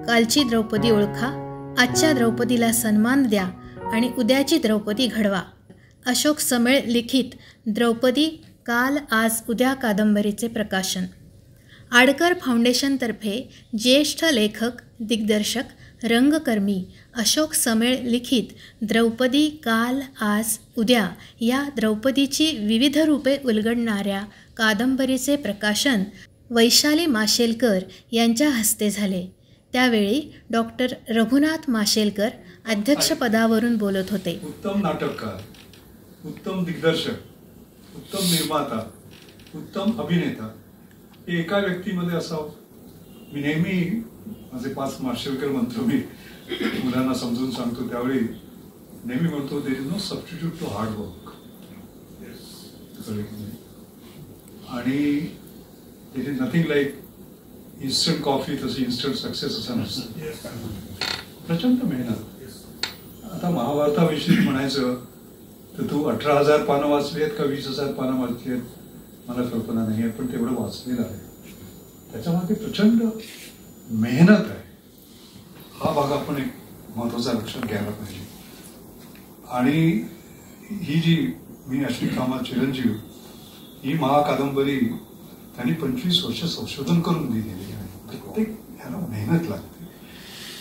कालची द्रौपदी ओळखा, आजच्या द्रौपदीला सन्मान द्या आणि उद्याची द्रौपदी घडवा. अशोक समेळ लिखित द्रौपदी काल आज उद्या कादंबरीचे प्रकाशन. आडकर फाउंडेशनतर्फे ज्येष्ठ लेखक, दिग्दर्शक, रंगकर्मी अशोक समेळ लिखित द्रौपदी काल आज उद्या या द्रौपदीची विविध रूपे उलगडणाऱ्या कादंबरीचे प्रकाशन वैशाली माशेलकर यांच्या हस्ते झाले. त्यावेळी डॉक्टर रघुनाथ माशेलकर अध्यक्षपदावरून बोलत होते. उत्तम नाटककार, उत्तम दिग्दर्शक, उत्तम निर्माता, उत्तम अभिनेता हे एका व्यक्तीमध्ये असावं. मी नेहमी माझे 5 माशेलकर मंत्र मी मुलांना समजून सांगतो. त्यावेळी नेहमी म्हणतो, there is no substitute to hard work. आणि there is nothing like instant coffee, तशी इन्स्टंट सक्सेस असं नसतं. प्रचंड मेहनत. आता महाभारताविषयी म्हणायचं तर तू 18,000 पानं वाचली आहेत का 20,000 पानं वाचली आहेत मला कल्पना नाही आहे, पण तेवढं वाचलेलं आहे. त्याच्यामध्ये प्रचंड मेहनत आहे. हा भाग आपण एक महत्वाचा लक्षात घ्यायला पाहिजे. आणि ही जी मी अशी कामा चिरंजीव ही महाकादंबरी त्यांनी 25 वर्ष संशोधन करून दिलेली आहे. प्रत्येक ह्याला मेहनत लागते.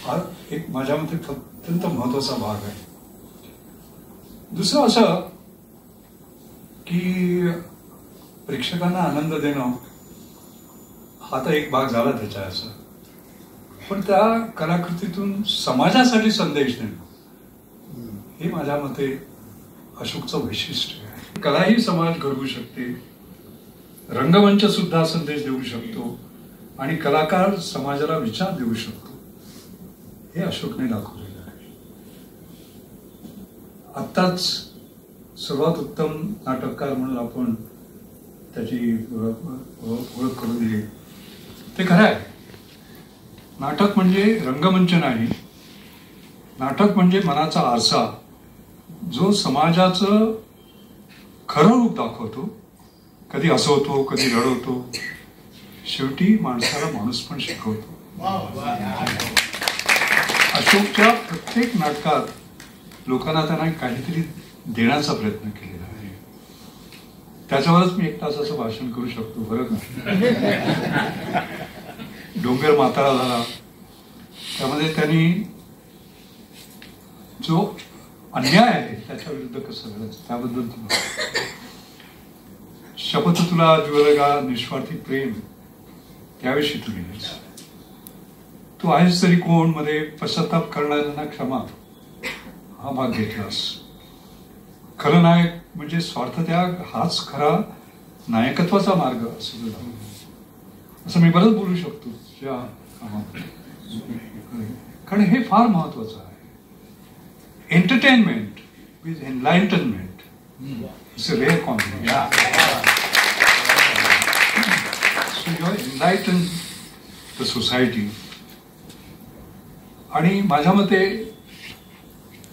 हा एक माझ्या मते अत्यंत महत्वाचा भाग आहे. दुसरं असं की प्रेक्षकांना आनंद देणं हा तर एक भाग झाला त्याच्या असा, पण त्या कलाकृतीतून समाजासाठी संदेश देणं हे माझ्या मते अशोकचं वैशिष्ट्य आहे. कला ही समाज घडवू शकते, रंगमंच सुद्धा संदेश देऊ शकतो आणि कलाकार समाजाला विचार देऊ शकतो. हे अशोकने दाखवलेलं आहे. आत्ताच सर्वात उत्तम नाटककार म्हणून आपण त्याची ओळख करून दिली. ते खरं आहे. नाटक म्हणजे रंगमंच नाही. नाटक म्हणजे मनाचा आरसा जो समाजाचं खरं रूप दाखवतो. कधी हसवतो, कधी रडवतो, शेवटी माणसाला माणूस पण शिकवतो. अशोकच्या प्रत्येक नाटकात लोकांना त्यांना काहीतरी देण्याचा प्रयत्न केलेला आहे. त्याच्यावरच मी 1 तासाचं भाषण करू शकतो. बरं ना. डोंगर म्हातारा झाला त्यामध्ये त्यांनी जो अन्याय आहे त्याच्या विरुद्ध कसं लढायचं त्याबद्दल शपथ तुला ज्वलगा निस्वार्थी प्रेम त्याविषयी तुम्ही तू आहेस तरी कोण मध्ये पश्चाताप करणाऱ्यांना क्षमा हा भाग घेतलास. खरं नायक म्हणजे स्वार्थत्याग हाच खरा नायकत्वाचा मार्ग असं मी बरंच बोलू शकतो या कामामध्ये. कारण हे फार महत्वाचं आहे. Entertainment with enlightenment it's a rare combination. So you enlighten the society. आणि माझ्या मते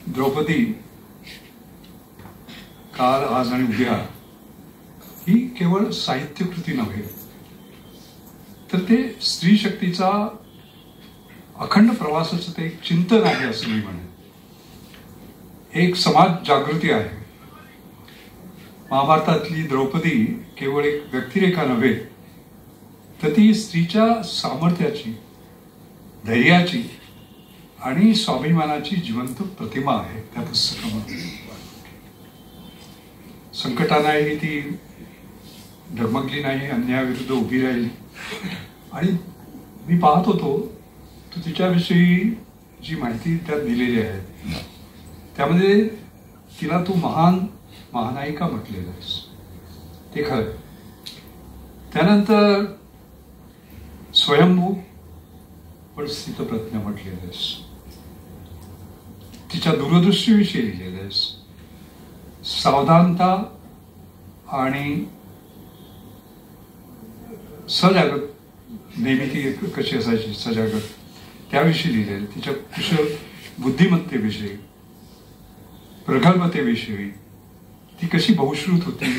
द्रौपदी काल आज आणि उद्या ही केवळ साहित्यकृती नव्हे तर ते स्त्री शक्तीचा अखंड प्रवासाचं ते एक चिंतन आहे असं मी म्हणेन. एक समाज जागृती आहे. महाभारतातली द्रौपदी केवळ एक व्यक्तिरेखा नव्हे तर ती स्त्रीच्या सामर्थ्याची, धैर्याची आणि स्वाभिमानाची जिवंत प्रतिमा आहे त्या पुस्तकामध्ये. संकटांनाही ती डगमगली नाही, अन्यायाविरुद्ध उभी राहिली. आणि मी पाहत होतो तू तिच्याविषयी जी माहिती त्यात दिलेली आहे त्यामध्ये तिला तू महान महानायिका म्हटलेलं आहेस. ते खरं. त्यानंतर स्वयंभू पण स्थितप्रज्ञ म्हटलेलं आहेस. तिच्या दूरदृष्टीविषयी लिहिलेलं आहेस. सावधानता आणि सजागत नेहमी ती कशी असायची सजागत त्याविषयी लिहिलेलं. तिच्या कुशल बुद्धिमत्तेविषयी, प्रगल्भतेविषयी, ती कशी बहुश्रुत होती,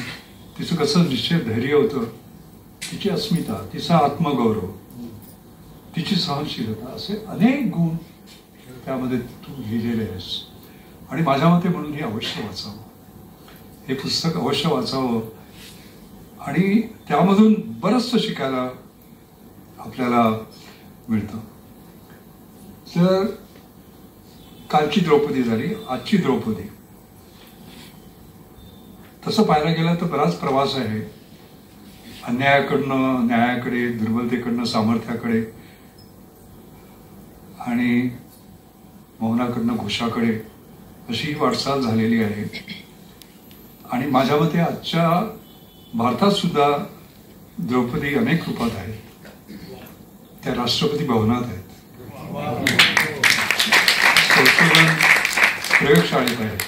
तिचं कसं निश्चित धैर्य होतं, तिची अस्मिता, तिचा आत्मगौरव तिची सहनशीलता, असे अनेक गुण त्यामध्ये तू लिहिलेले आहेस. आणि माझ्या मते म्हणून हे अवश्य वाचावं, हे पुस्तक अवश्य वाचावं. आणि त्यामधून बरंचसं शिकायला आपल्याला मिळतं. तर कालची द्रौपदी झाली, आजची द्रौपदी. तसं पाहायला गेलं तर बराच प्रवास आहे. अन्यायाकडनं न्यायाकडे, दुर्बलतेकडनं सामर्थ्याकडे आणि मौनाकडनं घोषाकडे अशी ही वाटचाल झालेली आहे. आणि माझ्या मते आजच्या भारतात सुद्धा द्रौपदी अनेक रूपात आहेत. त्या राष्ट्रपती भवनात आहेत, संशोधन प्रयोगशाळेत आहेत,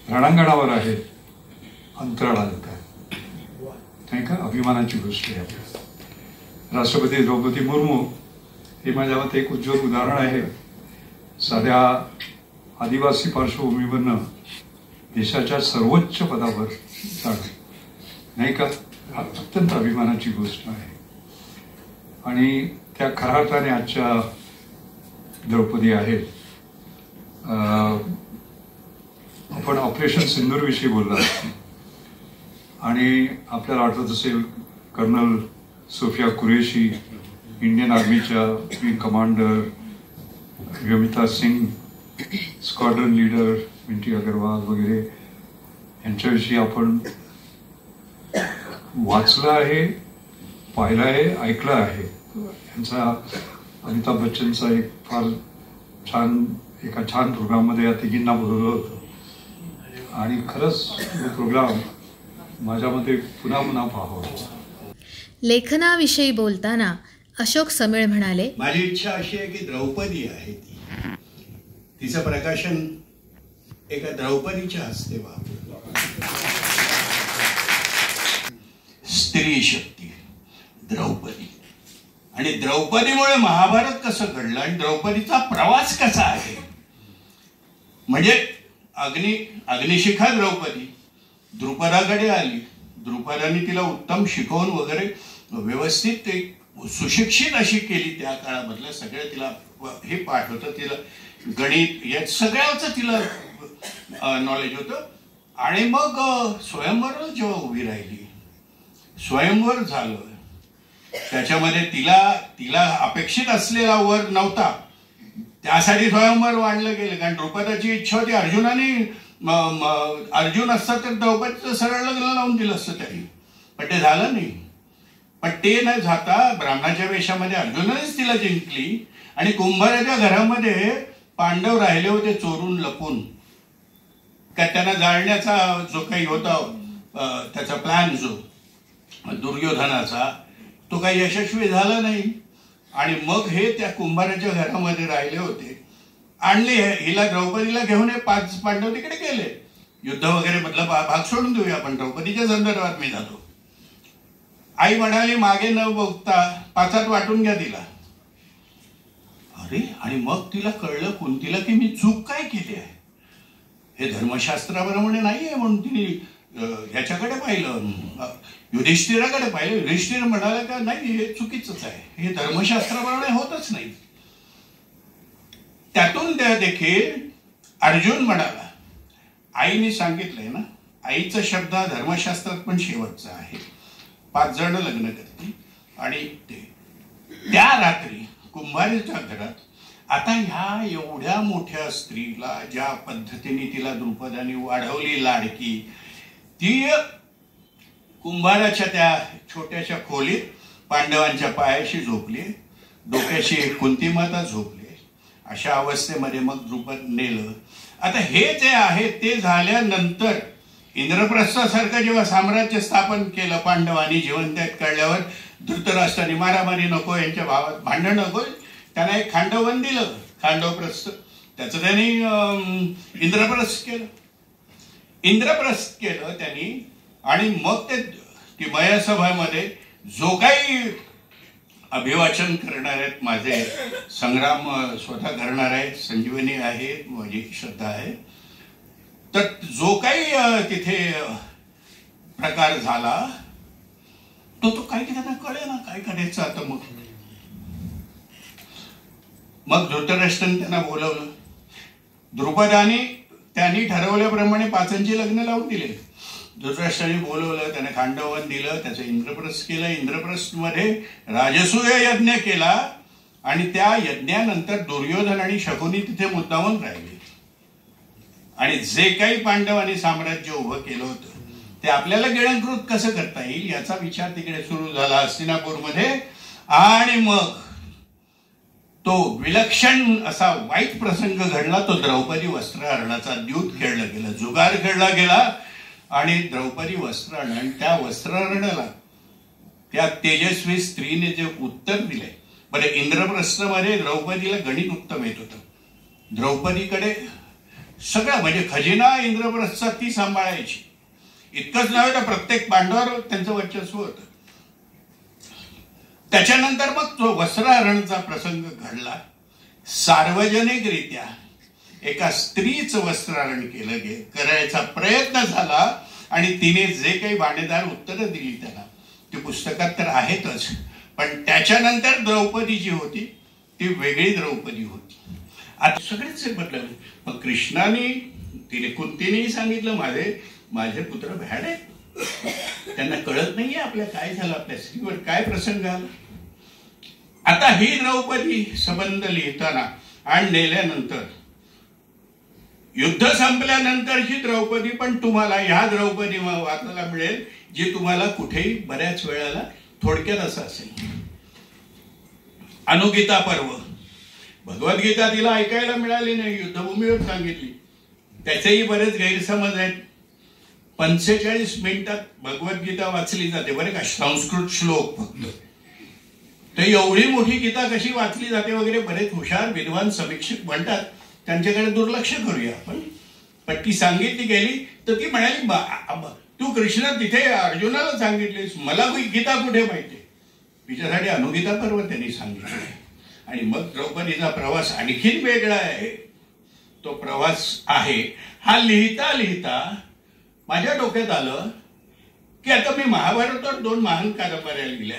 रणांगणावर आहेत, अंतराळात आहेत. नाही का? अभिमानाची गोष्ट आहे. राष्ट्रपती द्रौपदी मुर्मू हे माझ्या मते एक उज्ज्वल उदाहरण आहे. साध्या आदिवासी पार्श्वभूमीवरनं देशाच्या सर्वोच्च पदावर जाणं, नाही का? अत्यंत अभिमानाची गोष्ट आहे. आणि त्या खऱ्या अर्थाने आजच्या द्रौपदी आहेत. आपण ऑपरेशन सिंदूर विषयी बोलला आणि आपल्याला आठवत असेल कर्नल सोफिया कुरेशी, इंडियन आर्मीच्या wing commander, Yomita Singh, squadron leader Minty Agarwal वगैरे यांच्याविषयी आपण वाचलं आहे, पाहिलं आहे, ऐकलं आहे. यांचा अमिताभ बच्चनचा एक फार छान, एका छान प्रोग्राममध्ये या तिघींना बोलवलं होतं आणि खरंच तो प्रोग्राम माझ्या मते पुन्हा पुन्हा पाहावा. लेखनाविषयी बोलताना अशोक समेळ म्हणाले, माझी इच्छा अशी आहे की द्रौपदी आहे ती, तिचं प्रकाशन एका द्रौपदीच्या हस्ते व्हावं. स्त्री शक्ती द्रौपदी, आणि द्रौपदीमुळे महाभारत कसं घडलं आणि द्रौपदीचा प्रवास कसा आहे. म्हणजे अग्निशिखा द्रौपदी द्रुपदाकडे आली, द्रुपदाने तिला उत्तम शिकवून वगैरे व्यवस्थित एक सुशिक्षित अशी केली. त्या काळामधलं सगळं तिला हे पाठ होतं, तिला गणित या सगळ्याचं तिला नॉलेज होतं. आणि मग स्वयंवर जेव्हा उभी राहिली, स्वयंवर झालं, त्याच्यामध्ये तिला अपेक्षित असलेला वर नव्हता, त्यासाठी स्वयंवर वाढलं गेलं. कारण द्रौपदाची इच्छा होती, अर्जुन असता तर द्रौपदीचं सरळ लग्न लावून दिलं असतं त्यांनी, पण ते झालं नाही. पण ते न जाता ब्राह्मणाच्या वेशामध्ये अर्जुनानेच तिला जिंकली. आणि कुंभाराच्या घरामध्ये पांडव राहिले होते चोरून लपून, का त्यांना जाळण्याचा जो काही होता त्याचा प्लॅन जो दुर्योधनाचा, तो काही यशस्वी झाला नाही. आणि मग हे त्या कुंभाराच्या घरामध्ये राहिले होते. आणले हिला, द्रौपदीला घेऊन 5 पांडव तिकडे गेले. युद्ध वगैरे मधला भाग सोडून देऊया, आपण द्रौपदीच्या संदर्भात मी जातो. आई म्हणाली मागे न बघता 5 वाटून घ्या तिला. अरे, आणि मग तिला कळलं कुंतीला की मी चूक काय केली आहे. हे धर्मशास्त्राप्रमाणे नाही आहे म्हणून तिने ह्याच्याकडे पाहिलं, युधिष्ठिराकडे पाहिलं. युधिष्ठिर म्हणाला का नाही, हे चुकीचंच आहे, हे धर्मशास्त्राप्रमाणे होतच नाही. त्यातून देखील अर्जुन म्हणाला, आईने सांगितलंय ना, आईचा शब्द धर्मशास्त्रात पण शेवटचा आहे. 5 जण लग्न करतील आणि त्या रात्री कुंभाराच्या घरात आता ह्या एवढ्या मोठ्या स्त्रीला ज्या पद्धतीने तिला द्रुपदाने वाढवली लाडकी, ती कुंभाराच्या त्या छोट्याशा खोलीत पांडवांच्या पायाशी झोपली, डोक्याशी कुंतीमाता झोपली. अशा अवस्थेमध्ये मग द्रुपद नेलं. आता हे जे आहे ते झाल्यानंतर इंद्रप्रस्थासारखं जेव्हा साम्राज्य स्थापन केलं पांडवांनी, जीवन त्याग काढल्यावर धृतराष्ट्राने मारामारी नको, यांच्या भावात भांडण नको, त्यांना एक खांडवन दिलं, खांडवप्रस्थ. त्याचं त्यांनी इंद्रप्रस्थ केलं त्यांनी. आणि मग ती मयसभामध्ये जो काही अभिवाचन करणार आहेत, माझे संग्राम स्वतः करणार आहेत, संजीवनी आहे, माझी श्रद्धा आहे, तर जो काही तिथे प्रकार झाला तो काही त्यांना कळे ना काय करायचं. आता मग मग धृतराष्ट्राने त्यांना बोलवलं. द्रुपदाने त्यांनी ठरवल्याप्रमाणे पाचांची लग्न लावून दिले. धृतराष्ट्राने बोलवलं, त्याने खांडवन दिलं, त्याचं इंद्रप्रस्थ केलं. इंद्रप्रस्थमध्ये राजसूय यज्ञ केला आणि त्या यज्ञानंतर दुर्योधन आणि शकुनी तिथे मुद्दामून राहिले. आणि जे काही पांडवांनी साम्राज्य उभं केलं होतं ते आपल्याला गिळंकृत कसं करता येईल याचा विचार तिकडे सुरू झाला हस्तिनापूरमध्ये. आणि मग तो विलक्षण असा वाईट प्रसंग घडला, तो द्रौपदी वस्त्रहरणाचा. द्यूत खेळला गेला, जुगार खेळला गेला आणि द्रौपदी वस्त्रहरण. आणि त्या वस्त्रहरणाला त्या तेजस्वी स्त्रीने जे उत्तर दिले. बरं, इंद्रप्रस्थमध्ये द्रौपदीला गणित उत्तम येत होतं. द्रौपदीकडे सगळं म्हणजे खजिना इंद्रप्रस्थात ती सांभाळायची. इतकंच नव्हे तर प्रत्येक पांडवावर त्यांचं वर्चस्व होतं. त्याच्यानंतर मग तो वस्त्रहरणाचा प्रसंग घडला. सार्वजनिकरित्या एका स्त्रीचं वस्त्रहरण करायचा प्रयत्न झाला आणि तिने जे काही बाणेदार उत्तरं दिली त्याला, ती पुस्तकात तर आहेतच. पण त्याच्यानंतर द्रौपदी जी होती ती वेगळी द्रौपदी होती. आता सगळेच बदलले. मग कृष्णाने कुंतीनेही सांगितलं, माझे पुत्र भ्याड आहेत, त्यांना कळत नाहीये आपल्या काय झालं, आपल्या स्त्रीवर काय प्रसंग आला. आता ही द्रौपदी संबंध लिहिताना आणि नेल्यानंतर युद्ध संपल्यानंतरची द्रौपदी पण तुम्हाला ह्या द्रौपदी वाचायला मिळेल, जी तुम्हाला कुठेही बऱ्याच वेळेला थोडक्यात असं असेल. अनुगीता पर्व, भगवद्गीता तिला ऐकायला मिळाली नाही, युद्धभूमीवर सांगितली. त्याचेही बरेच गैरसमज आहेत. 45 मिनिटात भगवद्गीता वाचली जाते बरे का, संस्कृत श्लोक फक्त. तर एवढी मोठी गीता कशी वाचली जाते वगैरे बरेच हुशार विद्वान समीक्षक म्हणतात. त्यांच्याकडे दुर्लक्ष करूया आपण. पण ती सांगितली गेली तर ती म्हणाली, तू कृष्ण तिथे अर्जुनाला सांगितलीस, मला गीता कुठे माहिती. तिच्यासाठी अनुगीता पर्व त्यांनी सांगितलं. आणि मग द्रौपदीचा प्रवास आणखीन वेगळा आहे. तो प्रवास आहे हा लिहिता लिहिता माझ्या डोक्यात आलं की आता मी महाभारतावर 2 महान कादंबऱ्या लिहिल्या,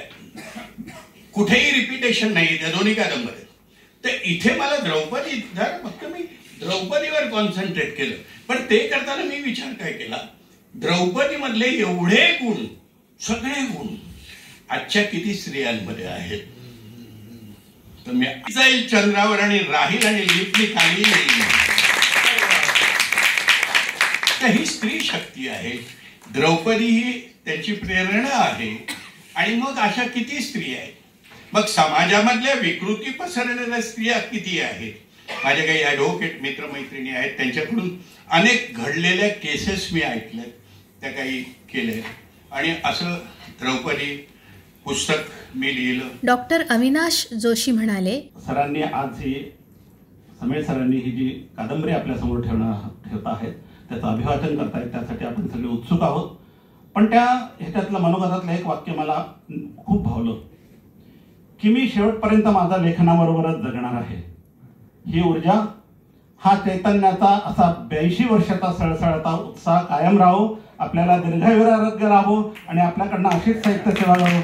कुठेही रिपिटेशन नाही त्या दोन्ही कादंबऱ्यात. तर इथे मला द्रौपदी फक्त मी द्रौपदीवर कॉन्सन्ट्रेट केलं. पण ते करताना मी विचार काय केला, द्रौपदीमधले एवढे गुण, सगळे गुण आजच्या किती स्त्रियांमध्ये आहेत. तर मी जाईल चंद्रावर आणि राहील आणि लिपली खाली येईल. तर ही स्त्री शक्ती आहे. द्रौपदी ही त्यांची प्रेरणा आहे. आणि मग अशा किती स्त्री आहेत. मग समाजामधल्या विकृती पसरणाऱ्या स्त्रिया किती आहेत. माझे काही ॲडव्होकेट मित्रमैत्रिणी आहेत, त्यांच्याकडून अनेक घडलेल्या केसेस मी ऐकल्यात, त्या काही केल्या. आणि असं द्रौपदी पुस्तक मी लिहिलं. डॉक्टर अविनाश जोशी म्हणाले, सरांनी आज ही समीर सरांनी ही जी कादंबरी आपल्यासमोर ठेवत आहेत त्याचं अभिवादन करतायत, त्यासाठी आपण सगळे उत्सुक आहोत. पण त्या ह्याच्यातलं मनोगतातलं एक वाक्य मला खूप भावलं की मी शेवटपर्यंत माझा लेखनाबरोबरच जगणार आहे. ही ऊर्जा, हा चैतन्याचा असा 82 वर्षाचा सळसळता उत्साह कायम राहो, आपल्याला दीर्घायुरारोग्य राहो आणि आपल्याकडनं अशीच साहित्य सेवा राहो.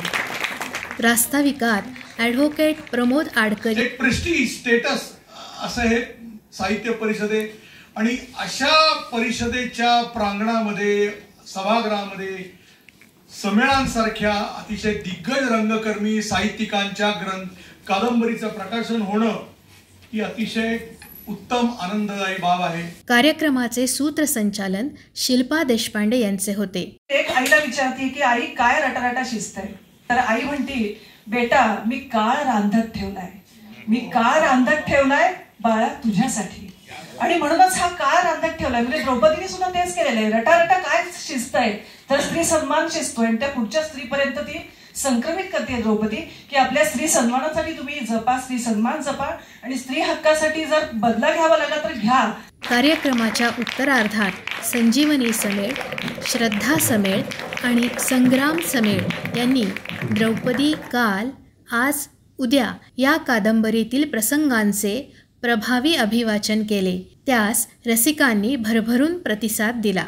प्रास्ताविकात ॲडव्होकेट प्रमोद आडकर. एक प्रेस्टीज स्टेटस असं हे साहित्य परिषदे. आणि अशा परिषदेच्या प्रांगणामध्ये, सभागृहामध्ये संमेलनांसारख्या अतिशय दिग्गज रंगकर्मी साहित्यिकांच्या कादंबरीचं प्रकाशन होणं ही अतिशय उत्तम आनंददायी बाब आहे. कार्यक्रमाचे सूत्रसंचालन शिल्पा देशपांडे यांचे होते. एक आईला विचारते की आई काय रटारटा शिजतंय. तर आई म्हणती, बेटा मी काळ रांधत ठेवलाय, मी काळ रांधत ठेवलाय बाळा तुझ्यासाठी. आणि म्हणूनच हा काळ रांधत ठेवलाय. म्हणजे द्रौपदीने सुद्धा तेच केलेलं आहे. रटारटा काय शिजतंय तर स्त्री सन्मान शिजतोय. आणि त्या पुढच्या स्त्रीपर्यंत ती संक्रमित करते द्रौपदी की आपल्या स्त्री सन्मानासाठी तुम्ही जपा, स्त्री सन्मान जपा आणि स्त्री हक्कासाठी जर बदला घ्यावा लागला तर घ्या. कार्यक्रमाच्या उत्तरार्धात संजीवनी समेळ, श्रद्धा समेळ आणि संग्राम समेळ यांनी द्रौपदी काल आज उद्या या कादंबरीतील प्रसंगांचे प्रभावी अभिवाचन केले. त्यास रसिकांनी भरभरून प्रतिसाद दिला.